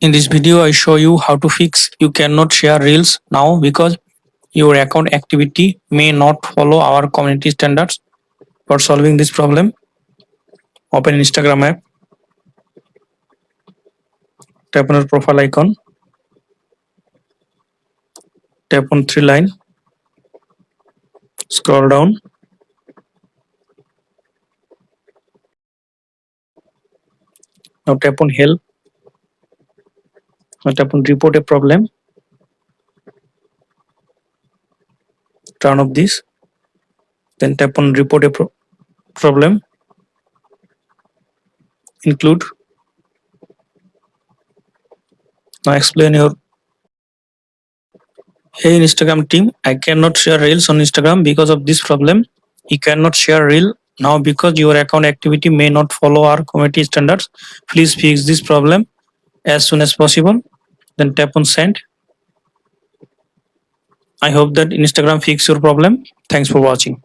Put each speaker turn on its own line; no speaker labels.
In this video, I show you how to fix you cannot share reels now because your account activity may not follow our community standards. For solving this problem, open Instagram app, tap on your profile icon, tap on three line, scroll down. Now tap on help. Now tap on report a problem. Turn off this. Then tap on report a problem. Include. Now explain your hey Instagram team, I cannot share reels on Instagram because of this problem. You cannot share reel now because your account activity may not follow our community standards. Please fix this problem as soon as possible. Then tap on send. I hope that Instagram fix your problem. Thanks for watching.